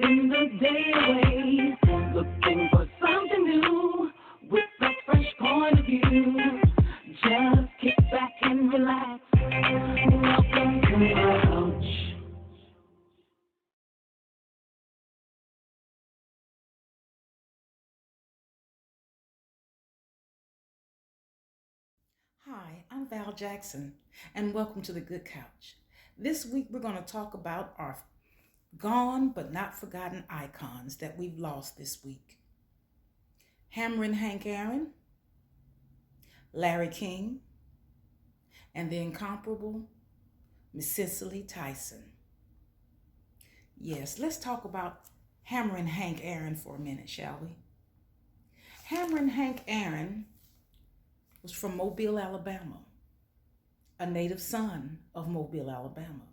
Spending the day away, looking for something new with a fresh point of view. Just kick back and relax. Welcome to my couch. Hi, I'm Val Jackson, and welcome to the Good Couch. This week we're going to talk about our gone but not forgotten icons that we've lost this week. Hammerin' Hank Aaron, Larry King, and the incomparable Miss Cicely Tyson. Yes, let's talk about Hammerin' Hank Aaron for a minute, shall we? Hammerin' Hank Aaron was from Mobile, Alabama, a native son of Mobile, Alabama.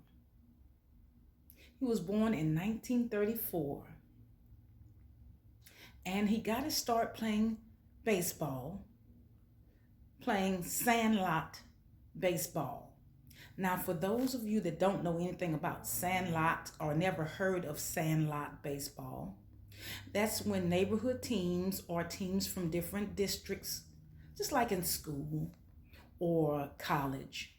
He was born in 1934, and he got his start playing baseball, playing sandlot baseball. Now, for those of you that don't know anything about sandlot or never heard of sandlot baseball, that's when neighborhood teams or teams from different districts, just like in school or college,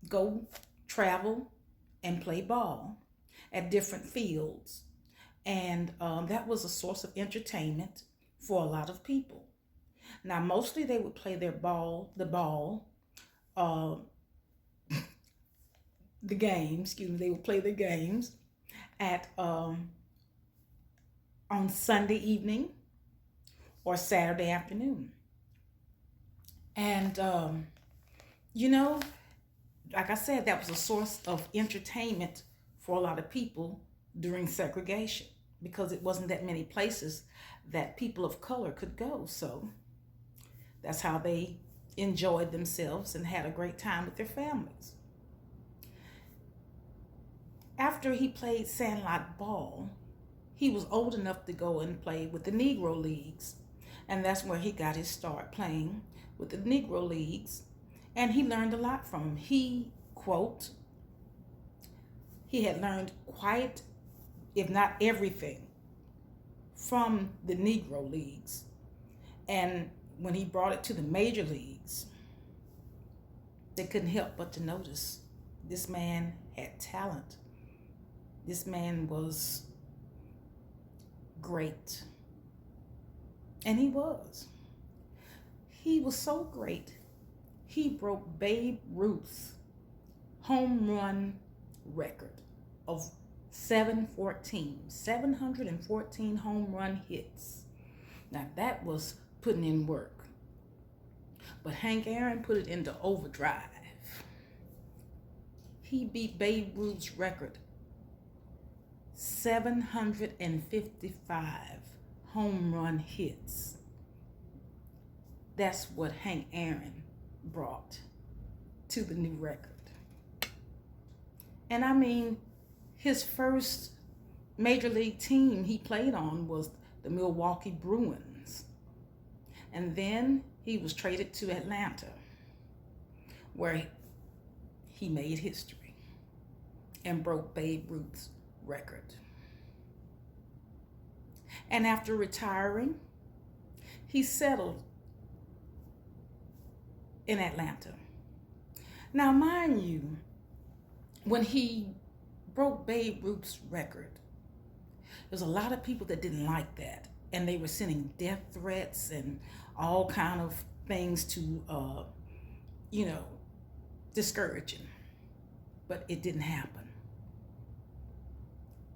go travel and play ball at different fields. And that was a source of entertainment for a lot of people. Now, mostly they would play the ball, uh, the games, they would play the games at on Sunday evening or Saturday afternoon. And, you know, like I said, that was a source of entertainment for a lot of people during segregation because it wasn't that many places that people of color could go. So that's how they enjoyed themselves and had a great time with their families. After he played sandlot ball, he was old enough to go and play with the Negro Leagues. And that's where he got his start, playing with the Negro Leagues. And he learned a lot from him. He, quote, he had learned quite, if not everything, from the Negro Leagues. And when he brought it to the major leagues, they couldn't help but to notice this man had talent. This man was great. And he was. He was so great, he broke Babe Ruth's home run record of 714 home run hits. Now that was putting in work. But Hank Aaron put it into overdrive. He beat Babe Ruth's record, 755 home run hits. That's what Hank Aaron brought to the new record. And I mean, his first major league team he played on was the Milwaukee Bruins. And then he was traded to Atlanta, where he made history and broke Babe Ruth's record. And after retiring, he settled in Atlanta. Now, mind you, when he broke Babe Ruth's record, there's a lot of people that didn't like that, and they were sending death threats and all kind of things to, discourage him. But it didn't happen.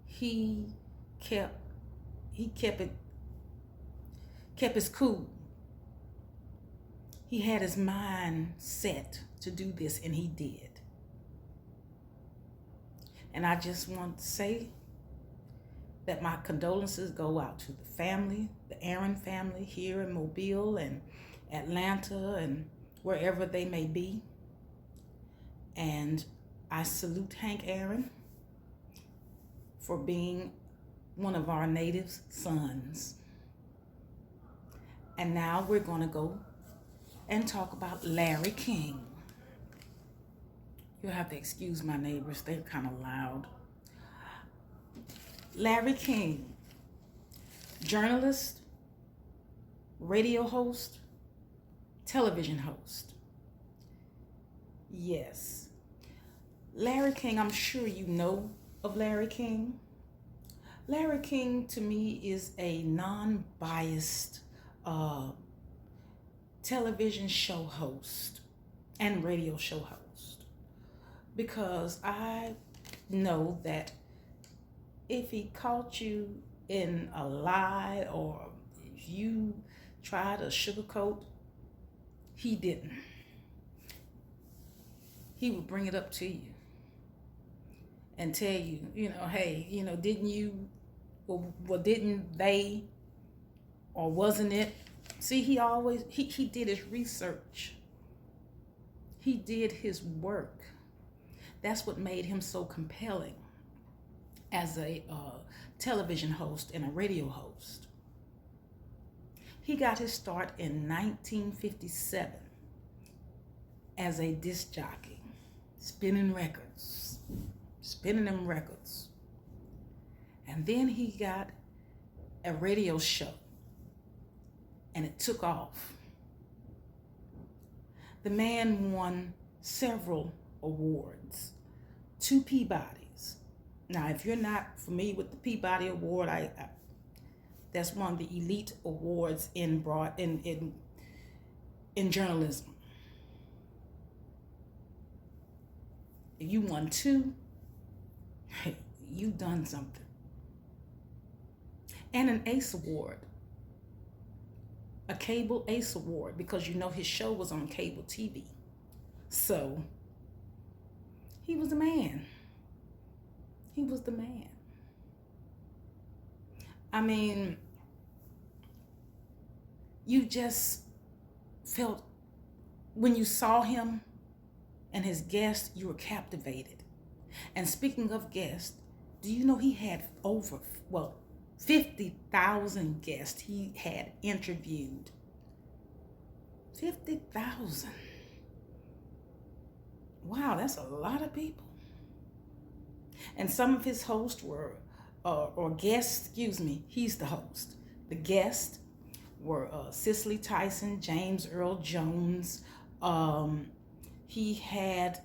He kept his cool. He had his mind set to do this, and he did. And I just want to say that my condolences go out to the family, the Aaron family here in Mobile and Atlanta and wherever they may be. And I salute Hank Aaron for being one of our native sons. And now we're going to go and talk about Larry King. You'll have to excuse my neighbors, they're kind of loud. Larry King, journalist, radio host, television host. Yes. Larry King, I'm sure you know of Larry King. Larry King, to me, is a non biased uh, television show host and radio show host, because I know that if he caught you in a lie, or if you try to sugarcoat, he didn't. He would bring it up to you and tell you, hey, didn't you, well, didn't they, or wasn't it? See, he did his research. He did his work. That's what made him so compelling as a television host and a radio host. He got his start in 1957 as a disc jockey, spinning them records. And then he got a radio show, and it took off. The man won several awards, 2 Peabodys. Now, if you're not familiar with the Peabody Award, that's one of the elite awards in journalism. If you won 2, you've done something. And an ACE Award, a cable ACE Award, because his show was on cable TV. So he was the man. He was the man. I mean, you just felt, when you saw him and his guests, you were captivated. And speaking of guests, do you know he had over 50,000 guests he had interviewed? 50,000. Wow, that's a lot of people. And some of his hosts were, or guests, he's the host. The guests were Cicely Tyson, James Earl Jones. He had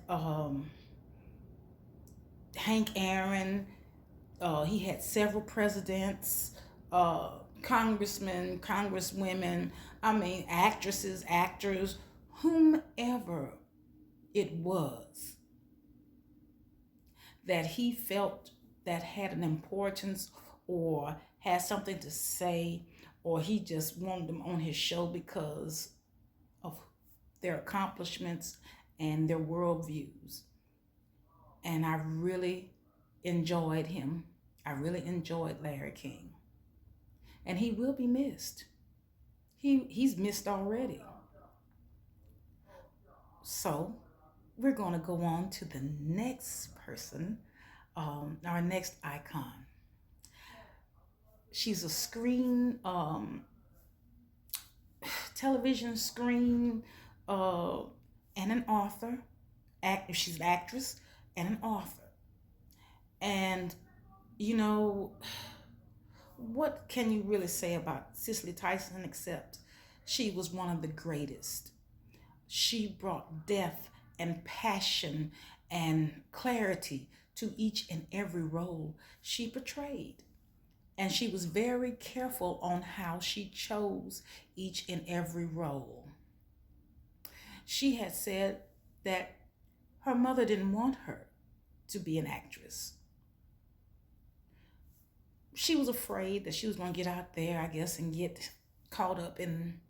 Hank Aaron. He had several presidents, congressmen, congresswomen, actresses, actors, whomever it was that he felt that had an importance or had something to say, or he just wanted them on his show because of their accomplishments and their worldviews. And I really enjoyed him. I really enjoyed Larry King. And he will be missed. He's missed already. So we're going to go on to the next person, our next icon. She's a screen, television screen, and an author. She's an actress and an author. And, what can you really say about Cicely Tyson except she was one of the greatest? She brought depth and passion and clarity to each and every role she portrayed. And she was very careful on how she chose each and every role. She had said that her mother didn't want her to be an actress. She was afraid that she was going to get out there, I guess, and get caught up in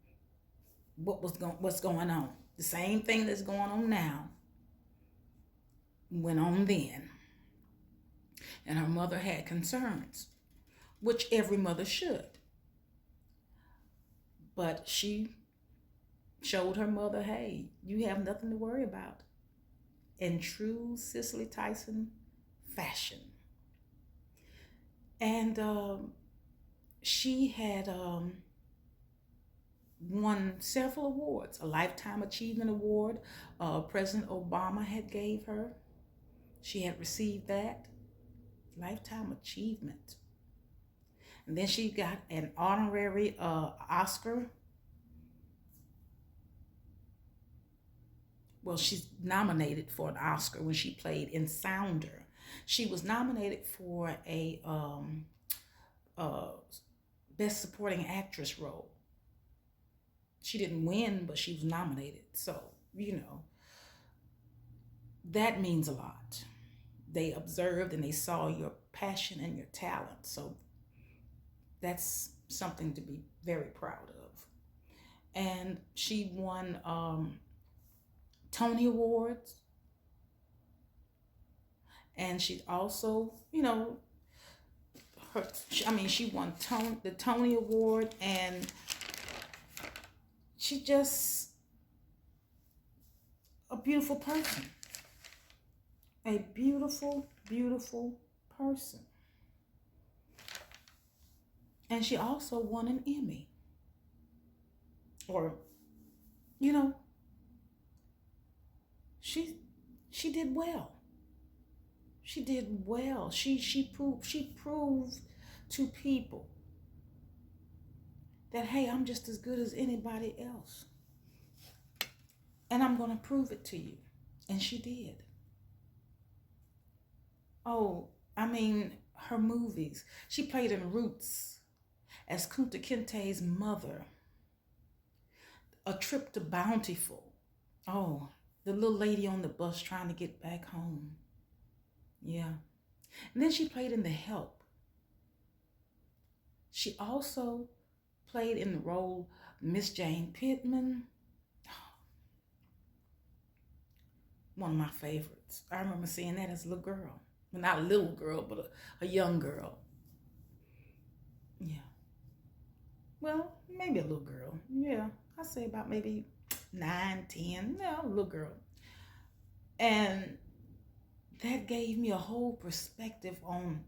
what's going on. The same thing that's going on now went on then. And her mother had concerns, which every mother should. But she showed her mother, hey, you have nothing to worry about, in true Cicely Tyson fashion. And she had won several awards. A Lifetime Achievement Award President Obama had gave her. She had received that. Lifetime Achievement. And then she got an honorary Oscar. Well, she's nominated for an Oscar when she played in Sounder. She was nominated for a uh, Best Supporting Actress role. She didn't win, but she was nominated. So, you know, that means a lot. They observed and they saw your passion and your talent. So that's something to be very proud of. And she won Tony Awards. And she also, you know, she won the Tony Award, and she just a beautiful person. A beautiful, beautiful person. And she also won an Emmy. Or, you know, she did well. She did well. She proved to people that, hey, I'm just as good as anybody else. And I'm going to prove it to you. And she did. Oh, her movies. She played in Roots as Kunta Kinte's mother. A Trip to Bountiful. Oh, the little lady on the bus trying to get back home. Yeah. And then she played in The Help. She also played in the role Miss Jane Pittman. One of my favorites. I remember seeing that as a little girl. Well, not a little girl, but a young girl. Yeah. Well, maybe a little girl. Yeah. I say about maybe 9, 10. No, a little girl. And that gave me a whole perspective on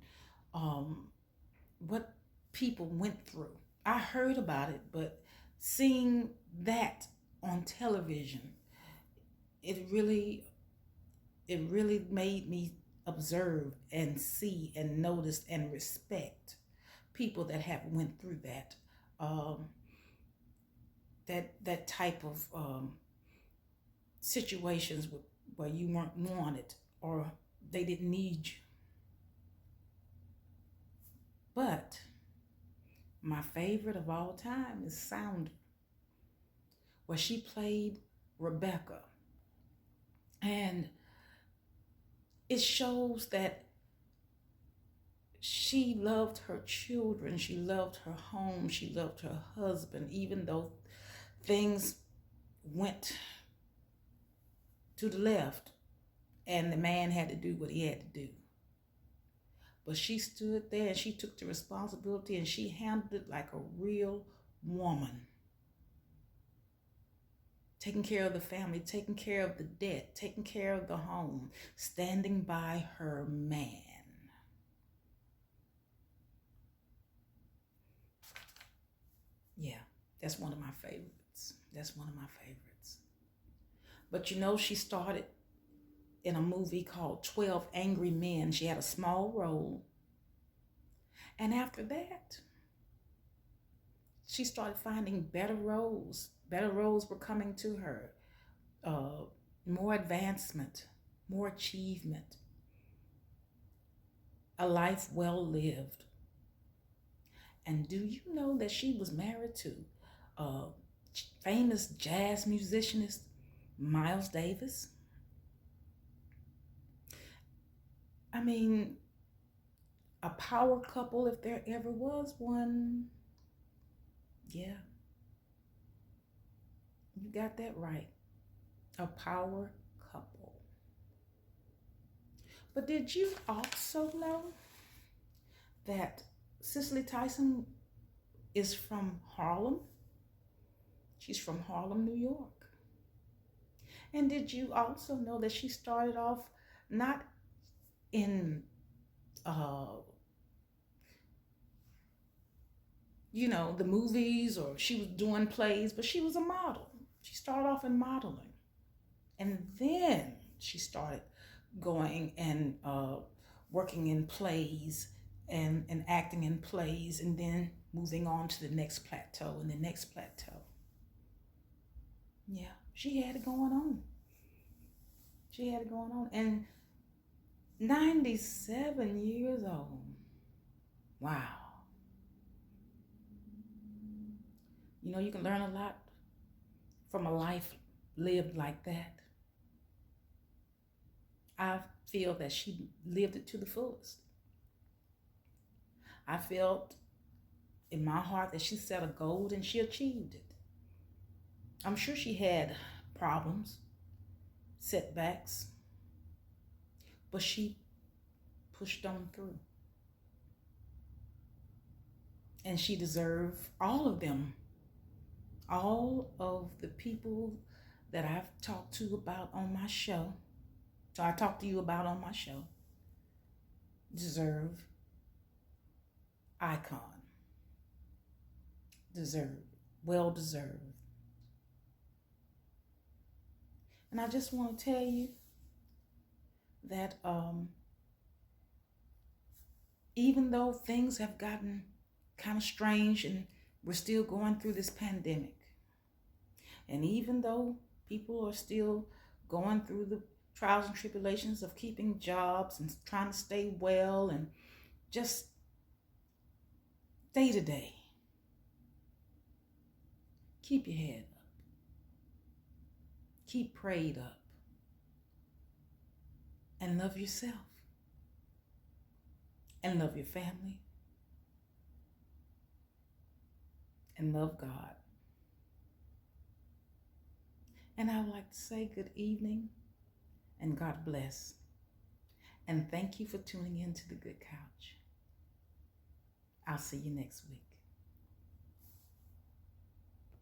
what people went through. I heard about it, but seeing that on television, it really made me observe and see and notice and respect people that have went through that that type of situations where you weren't wanted or they didn't need you. But my favorite of all time is Sounder, where she played Rebecca. And it shows that she loved her children, she loved her home, she loved her husband, even though things went to the left and the man had to do what he had to do. But she stood there and she took the responsibility and she handled it like a real woman. Taking care of the family, taking care of the debt, taking care of the home, standing by her man. Yeah, that's one of my favorites. That's one of my favorites. But you know, she started in a movie called 12 Angry Men. She had a small role. And after that, she started finding better roles. Better roles were coming to her. More advancement, more achievement. A life well lived. And do you know that she was married to famous jazz musicianist Miles Davis? I mean, a power couple if there ever was one. Yeah, you got that right. A power couple. But did you also know that Cicely Tyson is from Harlem? She's from Harlem, New York. And did you also know that she started off not in the movies, or she was doing plays, but she was a model. She started off in modeling. And then she started going and working in plays and acting in plays, and then moving on to the next plateau and the next plateau. Yeah, she had it going on. She had it going on. And 97 years old. Wow. You know, you can learn a lot from a life lived like that. I feel that she lived it to the fullest. I felt in my heart that she set a goal and she achieved it. I'm sure she had problems, setbacks, but she pushed on through. And she deserved all of them. All of the people that I've talked to about on my show, so I talked to you about on my show, deserve icon. Deserved. Well deserved. And I just want to tell you that even though things have gotten kind of strange and we're still going through this pandemic, and even though people are still going through the trials and tribulations of keeping jobs and trying to stay well and just day to day, keep your head up. Keep prayed up. And love yourself. And love your family. And love God. And I would like to say good evening and God bless. And thank you for tuning in to The Good Couch. I'll see you next week.